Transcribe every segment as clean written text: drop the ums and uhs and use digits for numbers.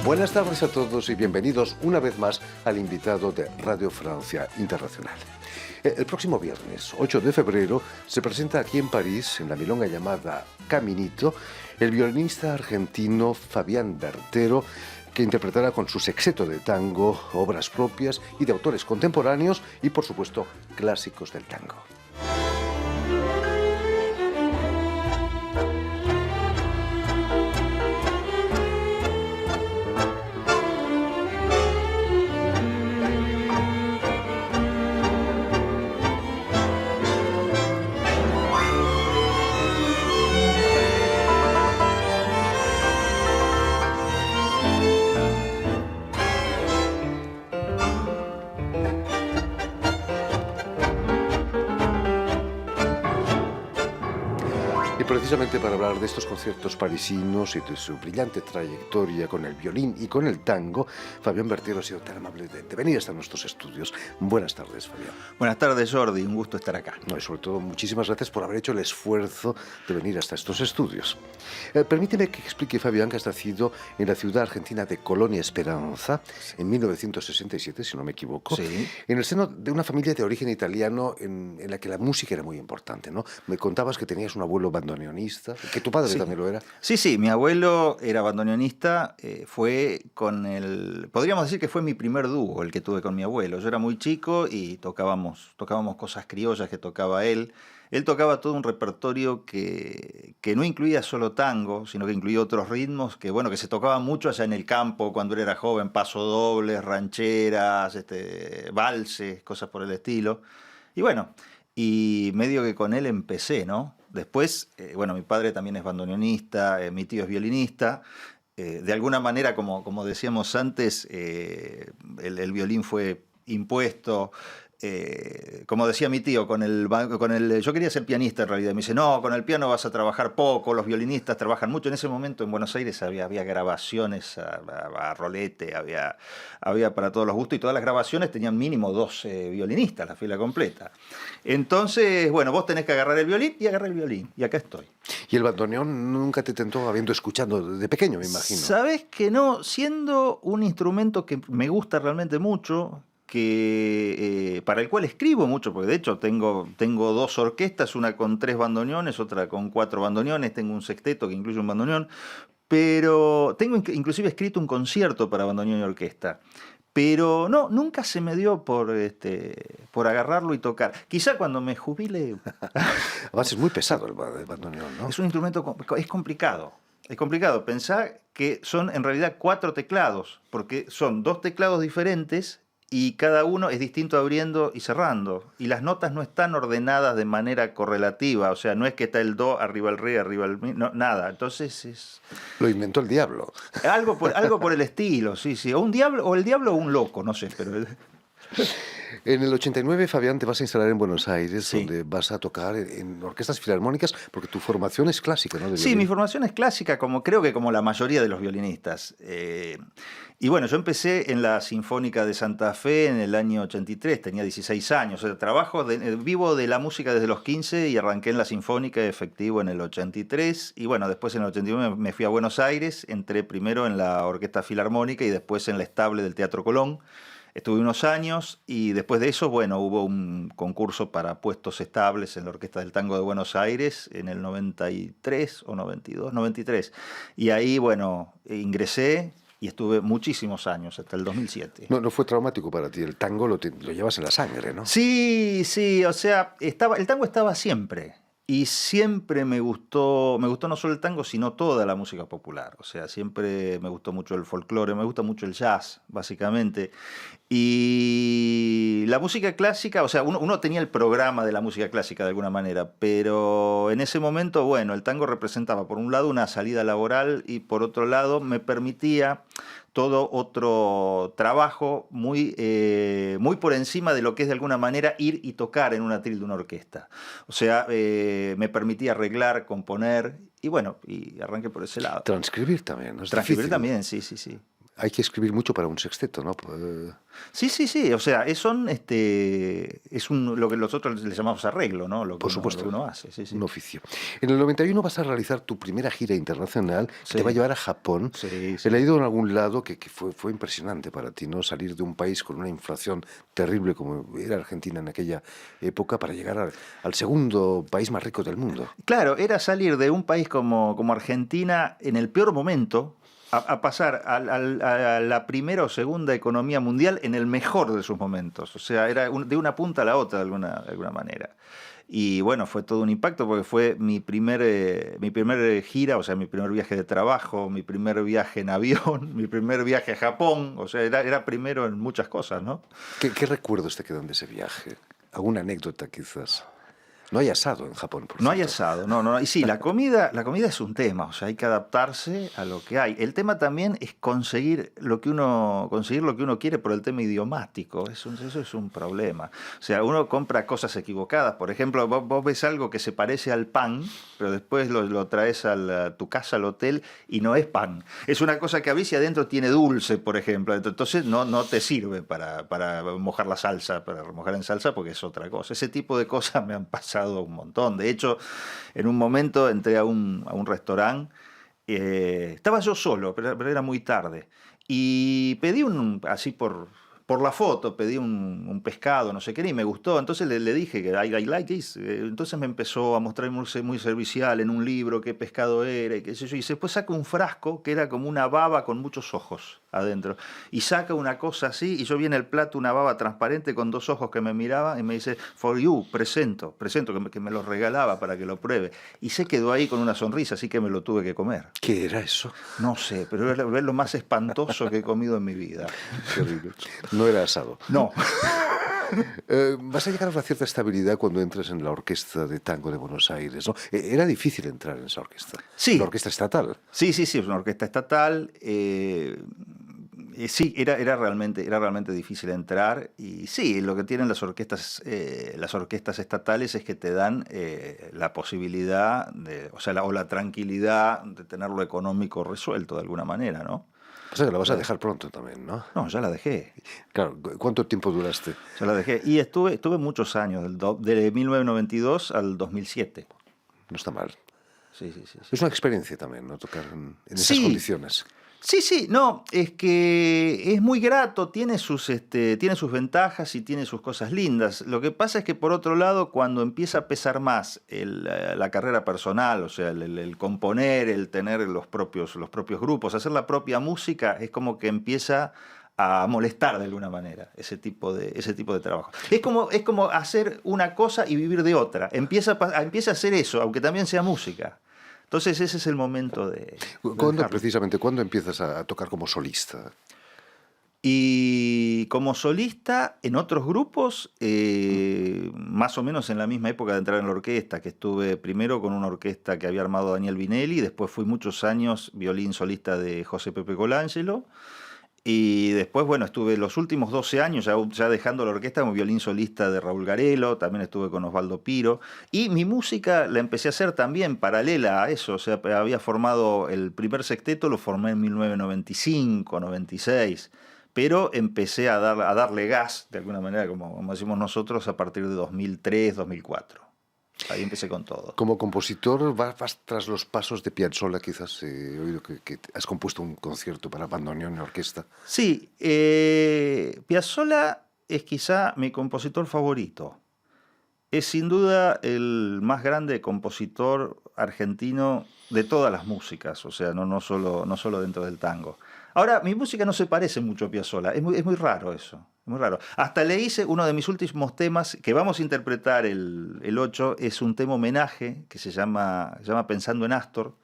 Buenas tardes a todos y bienvenidos una vez más al invitado de Radio Francia Internacional. El próximo viernes, 8 de febrero, se presenta aquí en París, en la milonga llamada Caminito, el violinista argentino Fabián Bertero, que interpretará con su sexteto de tango obras propias y de autores contemporáneos y, por supuesto, clásicos del tango. Y precisamente para hablar de estos conciertos parisinos y de su brillante trayectoria con el violín y con el tango, Fabián Bertero ha sido tan amable de venir hasta nuestros estudios. Buenas tardes, Fabián. Buenas tardes, Jordi. Un gusto estar acá. No, y sobre todo, muchísimas gracias por haber hecho el esfuerzo de venir hasta estos estudios. Permíteme que explique, Fabián, que has nacido en la ciudad argentina de Colonia Esperanza en 1967, si no me equivoco, Sí. en el seno de una familia de origen italiano en la que la música era muy importante, ¿no? Me contabas que tenías un abuelo bandoneonista, que tu padre Sí. también lo era. Sí, mi abuelo era bandoneonista, podríamos decir que fue mi primer dúo el que tuve con mi abuelo. Yo era muy chico y tocábamos cosas criollas que tocaba él. Él tocaba todo un repertorio que no incluía solo tango, sino que incluía otros ritmos que se tocaban mucho allá en el campo cuando él era joven, pasodobles, rancheras, valses, cosas por el estilo. Y medio que con él empecé, ¿no? Después, mi padre también es bandoneonista, mi tío es violinista. De alguna manera, como decíamos antes, el violín fue impuesto. Como decía mi tío, yo quería ser pianista en realidad. Me dice, no, con el piano vas a trabajar poco, los violinistas trabajan mucho. En ese momento en Buenos Aires había grabaciones a rolete, había para todos los gustos y todas las grabaciones tenían mínimo 12 violinistas, la fila completa. Entonces, vos tenés que agarrar el violín y agarré el violín. Y acá estoy. ¿Y el bandoneón nunca te tentó habiendo escuchando de pequeño, me imagino? ¿Sabés que no? Siendo un instrumento que me gusta realmente mucho, para el cual escribo mucho, porque de hecho tengo dos orquestas, una con 3 bandoneones, otra con 4 bandoneones, tengo un sexteto que incluye un bandoneón, pero tengo inclusive escrito un concierto para bandoneón y orquesta. Pero no, nunca se me dio por agarrarlo y tocar. Quizá cuando me jubile... Además es muy pesado el bandoneón, ¿no? Es un instrumento, es complicado. Es complicado. Pensá que son en realidad 4 teclados, porque son 2 teclados diferentes y cada uno es distinto abriendo y cerrando. Y las notas no están ordenadas de manera correlativa. O sea, no es que está el do, arriba el re, arriba el mi, no, nada. Entonces es... Lo inventó el diablo. Algo por el estilo, sí. O un diablo, o el diablo o un loco, no sé, pero... En el 89, Fabián, te vas a instalar en Buenos Aires, Sí. donde vas a tocar en orquestas filarmónicas, porque tu formación es clásica, ¿no? Sí, mi formación es clásica, creo que como la mayoría de los violinistas. Yo empecé en la Sinfónica de Santa Fe en el año 83, tenía 16 años. O sea, vivo de la música desde los 15 y arranqué en la Sinfónica efectivo en el 83. Y después en el 89 me fui a Buenos Aires, entré primero en la Orquesta Filarmónica y después en la Estable del Teatro Colón. Estuve unos años y después de eso, hubo un concurso para puestos estables en la Orquesta del Tango de Buenos Aires en el 93 o 92, 93. Y ahí, ingresé y estuve muchísimos años, hasta el 2007. No fue traumático para ti, el tango lo llevas en la sangre, ¿no? Sí, o sea, el tango estaba siempre. Y siempre me gustó no solo el tango, sino toda la música popular. O sea, siempre me gustó mucho el folclore, me gusta mucho el jazz, básicamente. Y la música clásica, o sea, uno tenía el programa de la música clásica de alguna manera, pero en ese momento, el tango representaba por un lado una salida laboral y por otro lado me permitía todo otro trabajo muy por encima de lo que es de alguna manera ir y tocar en un atril de una orquesta. O sea, me permitía arreglar, componer y y arranqué por ese lado. Transcribir también, ¿no? Es Transcribir difícil, también, ¿no? sí. Hay que escribir mucho para un sexteto, ¿no? Sí, sí, sí, o sea, lo que nosotros le llamamos arreglo, ¿no? Por Lo que supuesto, uno hace, sí, un sí. oficio. En el 91 vas a realizar tu primera gira internacional que te va a Sí, llevar a Japón. sí, He sí. leído en algún lado que fue impresionante para ti, ¿no? Salir de un país con una inflación terrible como era Argentina en aquella época para llegar al segundo país más rico del mundo. Claro, era salir de un país como Argentina en el peor momento a pasar a la primera o segunda economía mundial en el mejor de sus momentos. O sea, era de una punta a la otra de alguna manera. Y bueno, fue todo un impacto porque fue mi primer gira, o sea, mi primer viaje de trabajo, mi primer viaje en avión, mi primer viaje a Japón. O sea, era primero en muchas cosas, ¿no? ¿Qué recuerdos te quedan de ese viaje? ¿Alguna anécdota quizás? No hay asado en Japón, por No hay cierto. asado, no, no. Y sí, la comida es un tema, o sea, hay que adaptarse a lo que hay. El tema también es conseguir lo que uno quiere por el tema idiomático. Eso es un problema. O sea, uno compra cosas equivocadas. Por ejemplo, vos ves algo que se parece al pan, pero después lo traes a tu casa, al hotel, y no es pan. Es una cosa que abrís y adentro tiene dulce, por ejemplo. Entonces no te sirve para mojar la salsa, para remojar en salsa, porque es otra cosa. Ese tipo de cosas me han pasado un montón. De hecho, en un momento entré a un restaurante, estaba yo solo, pero era muy tarde, y pedí así por la foto, pedí un pescado, no sé qué, y me gustó, entonces le dije que I like this, entonces me empezó a mostrar muy servicial en un libro qué pescado era y qué sé yo, y después saca un frasco que era como una baba con muchos ojos adentro, y saca una cosa así, y yo vi en el plato una baba transparente con dos ojos que me miraban, y me dice, for you, presento, que me lo regalaba para que lo pruebe, y se quedó ahí con una sonrisa, así que me lo tuve que comer. ¿Qué era eso? No sé, pero es lo más espantoso que he comido en mi vida. Qué horrible. No era asado. No. Vas a llegar a una cierta estabilidad cuando entres en la Orquesta de Tango de Buenos Aires, ¿no? Era difícil entrar en esa orquesta. La Sí, orquesta estatal. sí, sí, sí, es una orquesta estatal. Sí, era realmente difícil entrar. Y sí, lo que tienen las orquestas estatales es que te dan la posibilidad o sea, o la tranquilidad de tener lo económico resuelto de alguna manera, ¿no? O sea que la O vas a sea, dejar pronto también, ¿no? no, ya la dejé. Claro, ¿cuánto tiempo duraste? Ya la dejé. Y estuve muchos años, de 1992 al 2007. No está mal. Sí, sí, sí, sí. Es una experiencia también, ¿no? Tocar en esas Sí, condiciones. sí, sí, no, es que es muy grato, tiene sus ventajas y tiene sus cosas lindas. Lo que pasa es que por otro lado, cuando empieza a pesar más la carrera personal, o sea, el componer, el tener los propios grupos, hacer la propia música, es como que empieza a molestar de alguna manera ese tipo de trabajo. Es como hacer una cosa y vivir de otra. Empieza a hacer eso, aunque también sea música. Entonces ese es el momento de ¿Cuándo, dejarlo. precisamente, cuándo empiezas a tocar como solista? Y como solista en otros grupos, más o menos en la misma época de entrar en la orquesta, que estuve primero con una orquesta que había armado Daniel Vinelli, después fui muchos años violín solista de José Pepe Colangelo, y después, bueno, estuve los últimos 12 años, ya dejando la orquesta, como violín solista de Raúl Garelo, también estuve con Osvaldo Piro, y mi música la empecé a hacer también paralela a eso, o sea, había formado el primer sexteto, lo formé en 1995, 96, pero empecé a darle gas, de alguna manera, como decimos nosotros, a partir de 2003, 2004. Ahí empecé con todo. Como compositor, vas tras los pasos de Piazzolla, quizás. He oído que has compuesto un concierto para bandoneón y orquesta. Sí, Piazzolla es quizá mi compositor favorito. Es sin duda el más grande compositor argentino de todas las músicas, o sea, no solo dentro del tango. Ahora, mi música no se parece mucho a Piazzolla, es muy raro eso, es muy raro. Hasta le hice uno de mis últimos temas, que vamos a interpretar el 8, es un tema homenaje que se llama Pensando en Astor.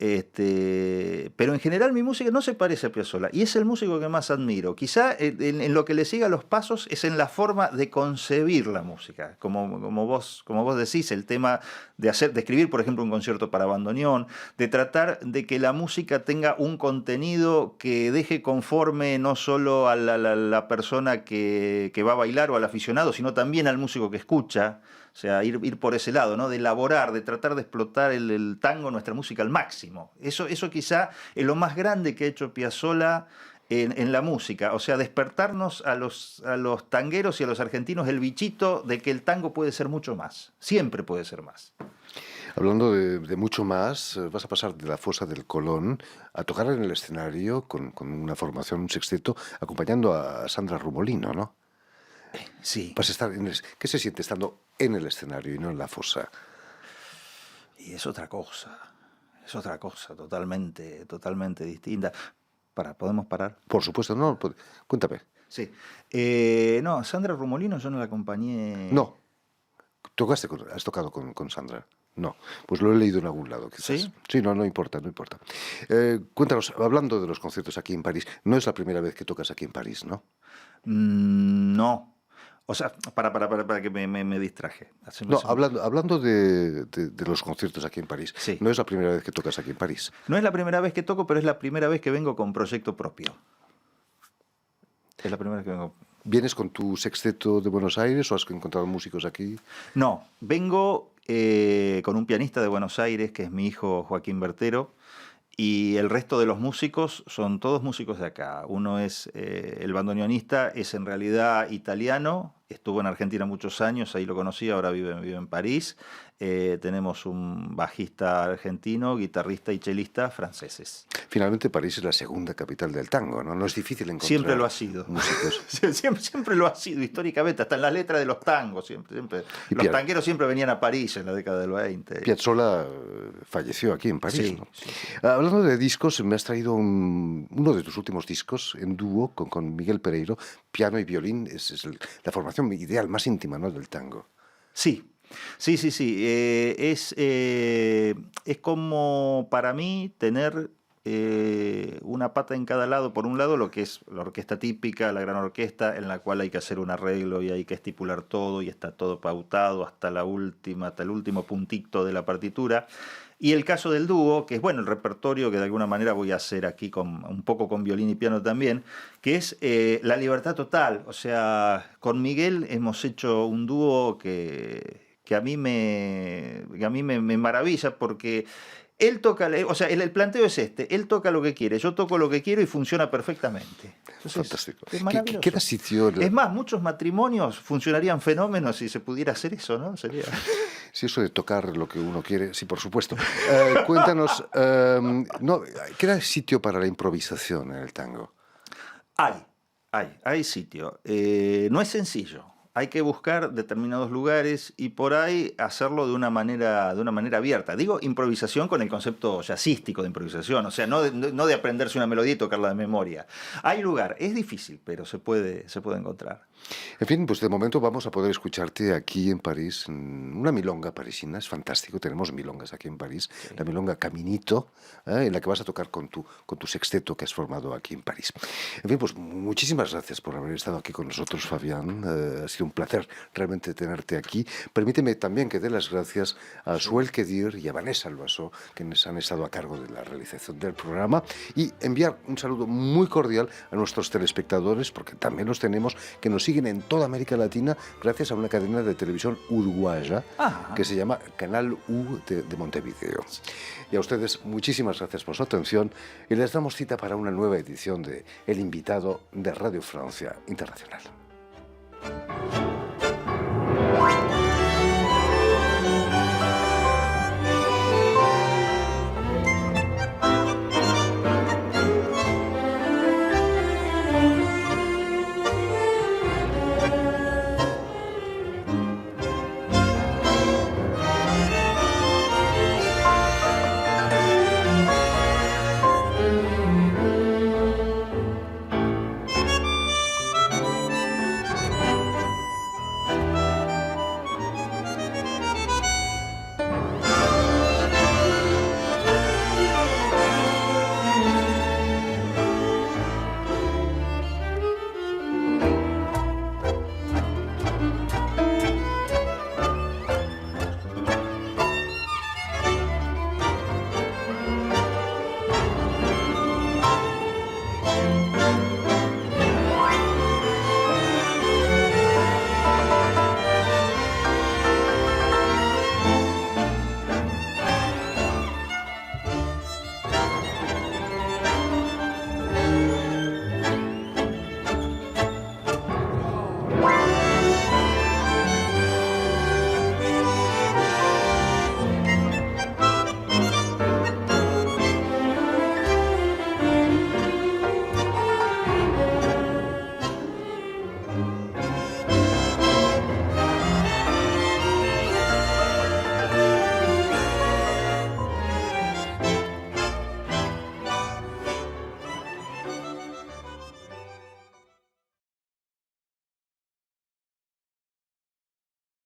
Pero en general mi música no se parece a Piazzolla y es el músico que más admiro. Quizá en lo que le siga los pasos es en la forma de concebir la música. Como vos decís, el tema de escribir, por ejemplo, un concierto para bandoneón, de tratar de que la música tenga un contenido que deje conforme no solo a la persona que va a bailar o al aficionado, sino también al músico que escucha. O sea, ir por ese lado, ¿no? De elaborar, de tratar de explotar el tango, nuestra música al máximo. Eso quizá es lo más grande que ha hecho Piazzolla en la música. O sea, despertarnos a los tangueros y a los argentinos el bichito de que el tango puede ser mucho más. Siempre puede ser más. Hablando de mucho más, vas a pasar de la Fosa del Colón a tocar en el escenario con una formación, un sexteto, acompañando a Sandra Rumolino, ¿no? Sí. Vas a estar ¿Qué se siente estando en el escenario y no en la fosa? Y es otra cosa totalmente, totalmente distinta. ¿Podemos parar? Por supuesto, no, cuéntame. Sí. No, Sandra Rumolino yo no la acompañé. No. ¿Has tocado con Sandra? No, pues lo he leído en algún lado, quizás. ¿Sí? Sí, no importa. Cuéntanos, hablando de los conciertos aquí en París, no es la primera vez que tocas aquí en París, ¿no? No. O sea, para que me distraje. No, hablando de los conciertos aquí en París, sí. No es la primera vez que tocas aquí en París. No es la primera vez que toco, pero es la primera vez que vengo con proyecto propio. Es la primera vez que vengo. ¿Vienes con tu sexteto de Buenos Aires o has encontrado músicos aquí? No, vengo con un pianista de Buenos Aires, que es mi hijo Joaquín Bertero, y el resto de los músicos son todos músicos de acá. Uno es el bandoneonista, es en realidad italiano, estuvo en Argentina muchos años, ahí lo conocí, ahora vive en París. Tenemos un bajista argentino, guitarrista y chelista franceses. Finalmente París es la segunda capital del tango, ¿no? No es difícil encontrar siempre lo ha sido. Músicos. siempre lo ha sido, históricamente, hasta en las letras de los tangos. Siempre. Los tangueros siempre venían a París en la década del 20. Piazzolla falleció aquí en París, sí, ¿no? Sí. Hablando de discos, me has traído uno de tus últimos discos en dúo con Miguel Pereiro, piano y violín. Es la formación ideal, más íntima, ¿no?, del tango. Sí. Es como para mí tener una pata en cada lado. Por un lado, lo que es la orquesta típica, la gran orquesta, en la cual hay que hacer un arreglo y hay que estipular todo y está todo pautado hasta el último puntito de la partitura. Y el caso del dúo, que es el repertorio que de alguna manera voy a hacer aquí un poco con violín y piano también, que es la libertad total. O sea, con Miguel hemos hecho un dúo que a mí me maravilla porque él toca, o sea, el planteo es él toca lo que quiere, yo toco lo que quiero y funciona perfectamente. Entonces, fantástico. Es maravilloso. ¿Qué da sitio? Es más, muchos matrimonios funcionarían fenómenos si se pudiera hacer eso, ¿no? Sería... Sí, eso de tocar lo que uno quiere, sí, por supuesto. Cuéntanos, ¿qué da sitio para la improvisación en el tango? Hay sitio. No es sencillo. Hay que buscar determinados lugares y por ahí hacerlo de una manera abierta. Digo improvisación con el concepto jazzístico de improvisación, o sea, no de aprenderse una melodía y tocarla de memoria. Hay lugar, es difícil, pero se puede encontrar. En fin, pues de momento vamos a poder escucharte aquí en París, una milonga parisina, es fantástico, tenemos milongas aquí en París, sí. La milonga Caminito, en la que vas a tocar con tu sexteto que has formado aquí en París. En fin, pues muchísimas gracias por haber estado aquí con nosotros, Fabián, ha sido un placer realmente tenerte aquí. Permíteme también que dé las gracias a Suel Kedir y a Vanessa Albaso, quienes han estado a cargo de la realización del programa, y enviar un saludo muy cordial a nuestros telespectadores, porque también los tenemos, que nos siguen en toda América Latina gracias a una cadena de televisión uruguaya que se llama Canal U de Montevideo. Y a ustedes muchísimas gracias por su atención y les damos cita para una nueva edición de El Invitado de Radio Francia Internacional.